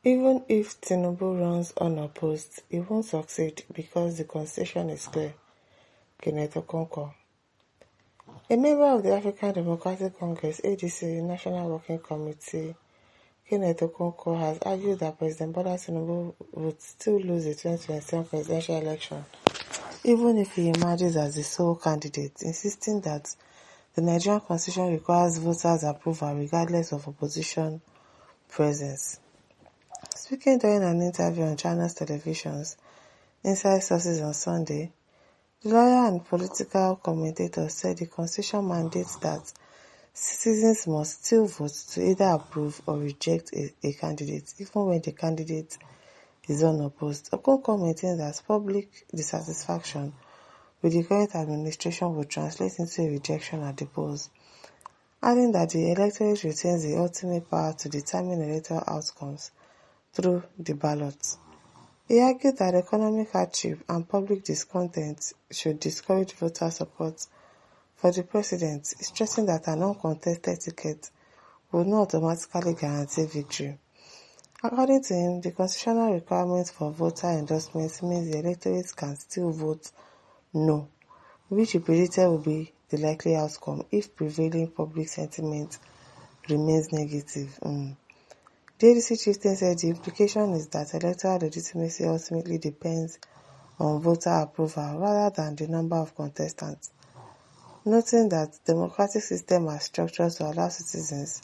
Even if Tinubu runs unopposed, he won't succeed because the constitution is clear. Kenneth Okonkwo. A member of the African Democratic Congress (ADC) National Working Committee, Kenneth Okonkwo, has argued that President Bola Tinubu would still lose the 2027 presidential election, even if he emerges as the sole candidate, insisting that the Nigerian constitution requires voters' approval regardless of opposition presence. Speaking during an interview on China's television's Inside Sources on Sunday, the lawyer and political commentator said the constitution mandates that citizens must still vote to either approve or reject a candidate, even when the candidate is unopposed. Okonkwo maintains that public dissatisfaction with the current administration would translate into a rejection at the polls, adding that the electorate retains the ultimate power to determine electoral outcomes through the ballot. He argued that economic hardship and public discontent should discourage voter support for the president, stressing that an uncontested ticket would not automatically guarantee victory. According to him, the constitutional requirement for voter endorsement means the electorate can still vote no, which he predicted will be the likely outcome if prevailing public sentiment remains negative. The ADC chieftain said the implication is that electoral legitimacy ultimately depends on voter approval rather than the number of contestants, noting that the democratic system are structured to allow citizens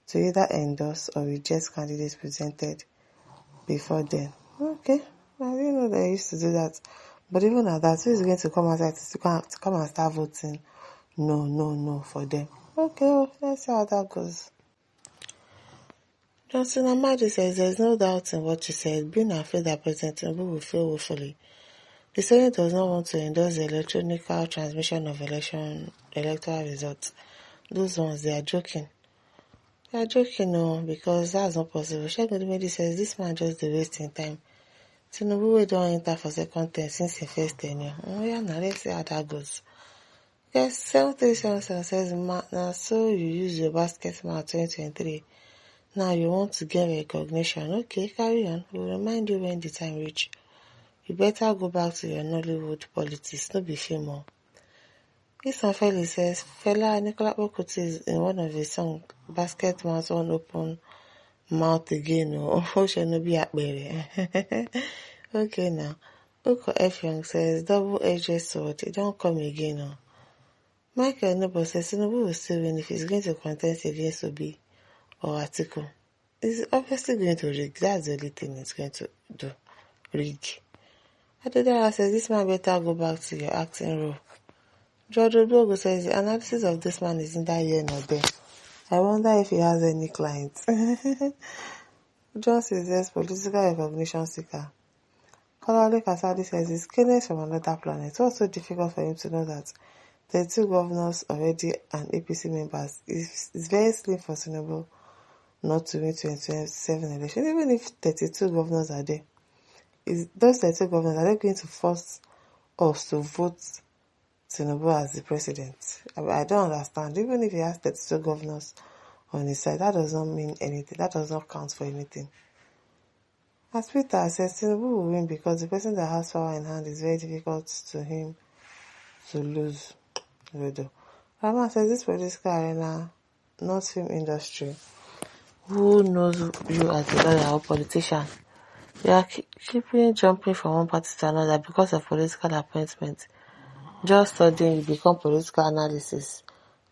to either endorse or reject candidates presented before them. Okay, I didn't know they used to do that. But even at that, who is going to come outside to come and start voting no for them? Okay, let's see how that goes. Johnson Amadi says there is no doubt in what you said, being afraid that President Tinubu will fail woefully. The Senate does not want to endorse the electronic transmission of electoral results. Those ones, they are joking. They are joking, no, because that's not possible. Shegun Dumedi says this man just wasting time. Tinubu will don't enter for second term since his first tenure. Oh yeah, now let's see how that goes. Yes, 7377 says, now so you use your basket mouth 2023. Now you want to get recognition. Okay, carry on. We'll remind you when the time reach. You better go back to your Nollywood politics, no be fame. This one Felix says, Fela Nicola Okuti is in one of his songs, Basket Mouth One Open Mouth Again, or Ocean no be akbere. Okay now. Oko F. Young says, double-edged sword, it don't come again. Michael Noble says, Tinubu will still win if he's going to contest against Obi or Atiku. He's obviously going to rig. That's the only thing he's going to do. Rig. Adedara says, this man better go back to your acting role. George Odogo says, the analysis of this man is neither here nor there. I wonder if he has any clients. John says, yes, political recognition seeker. Kolawole Kasadi says, it's Kenneth from another planet. It's also difficult for him to know that 32 governors already and APC members. It's very slim for Tinubu not to win 2027 election. Even if 32 governors are there, those 32 governors, are they going to force us to vote Tinubu as the president? I don't understand. Even if he has 32 governors on his side, that does not mean anything. That does not count for anything. As Peter says, Tinubu will win because the person that has power in hand is very difficult to him to lose. Rama says, this political arena, not film industry. Who knows you as a lawyer or politician? You are keeping jumping from one party to another because of political appointment. Just studying, you become political analysis.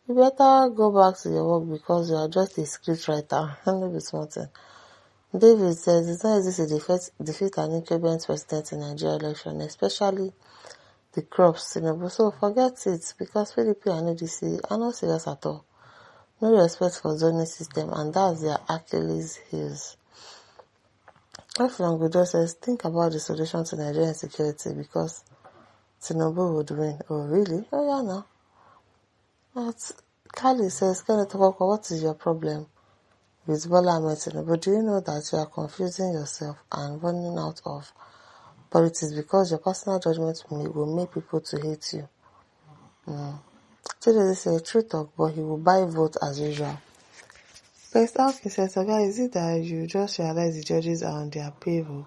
You better go back to your work because you are just a script writer. No be smarting. David says it's not easy to defeat an incumbent president in Nigeria election, especially the crops, Tinubu. So forget it, because PDP and ADC are not serious at all. No respect for zoning system, and that's their Achilles heels. Afrangudo says, think about the solution to Nigerian security because Tinubu would win. Oh, really? Oh, yeah, no. But Kali says, Kenneth, what is your problem with Bola Ahmed Tinubu? Do you know that you are confusing yourself and running out of politics because your personal judgment will make people to hate you? Today they say true talk, but he will buy vote as usual. First, Alkin says, so guys, is it that you just realize the judges are on their payroll?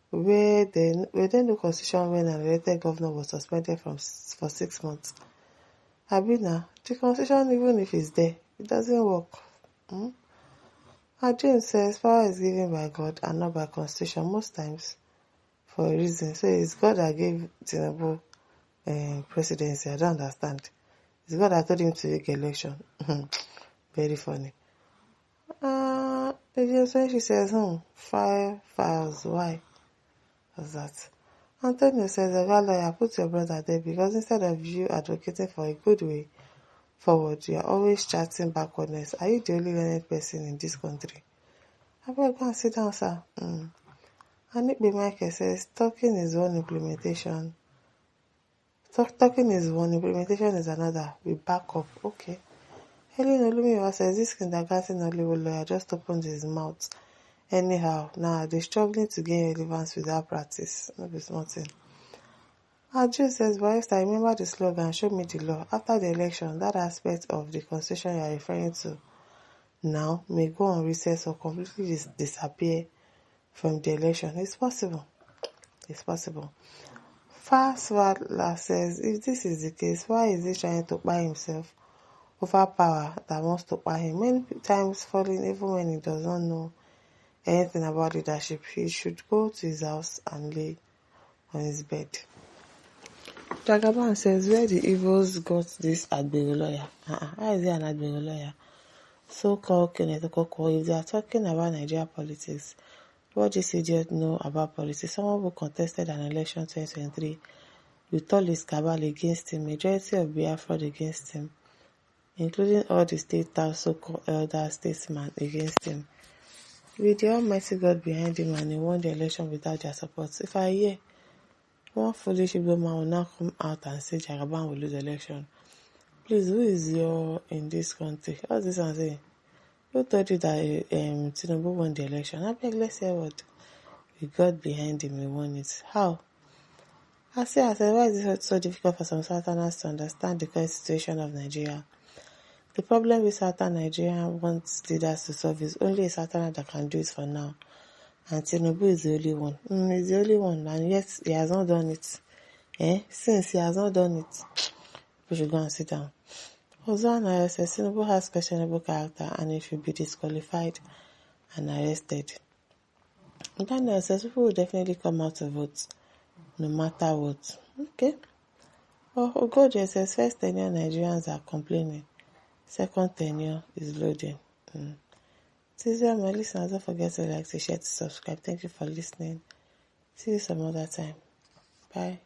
Where then the constitution when an elected governor was suspended for 6 months? Abina, the constitution, even if it's there, it doesn't work. James says, power is given by God and not by constitution most times for a reason. So it's God that gave Tinubu presidency. I don't understand. It's God that told him to make election. Very funny. When she says, file files, why? What's that? Antonio says, a lawyer, put your brother there because instead of you advocating for a good way forward, you are always chatting backwardness. Are you the only learned person in this country? I better go and sit down, sir. Anikbe Michael says, talking is one, implementation is another. We back up. Okay. Helen Olumiwa says, this kindergarten Hollywood lawyer just opened his mouth. Anyhow, now they're struggling to gain relevance without practice. No be small thing. Aju says, Barrister, I remember the slogan, show me the law. After the election, that aspect of the constitution you are referring to now may go on recess or completely disappear from the election. It's possible. Fastwala says, if this is the case, why is he trying to buy himself over power that wants to buy him? Many times falling even when he does not know anything about leadership. He should go to his house and lay on his bed. Jagaban says, where the evils got this Agbero lawyer? How is he an Agbero lawyer? So-called Kenneth Okonkwo, if they are talking about Nigeria politics, what this idiot know about politics? Someone who contested an election 2023 with all his cabal against him, majority of Biafra against him, including all the state so-called elder statesmen against him. With the Almighty God behind him, and he won the election without their support. If I hear one foolish Igbo man will now come out and say Jagaban will lose the election, please, who is your in this country? What's this one saying? Who told you that Tinubu won the election? I beg, let's hear what. With God behind him, he won it. How? I said, why is it so difficult for some Southerners to understand the current situation of Nigeria? The problem with Southern Nigeria wants leaders to solve is only a Southerner that can do it for now. And Tinubu is the only one. He's the only one, and yet he has not done it. Since he has not done it, we should go and sit down. Hosanna says Tinubu has questionable character and he should be disqualified and arrested. Daniel says people will definitely come out to vote, no matter what. Okay. Ogoje says first tenure Nigerians are complaining. Second tenure is loading. This is my listeners. Don't forget to like, to share, to subscribe. Thank you for listening. See you some other time. Bye.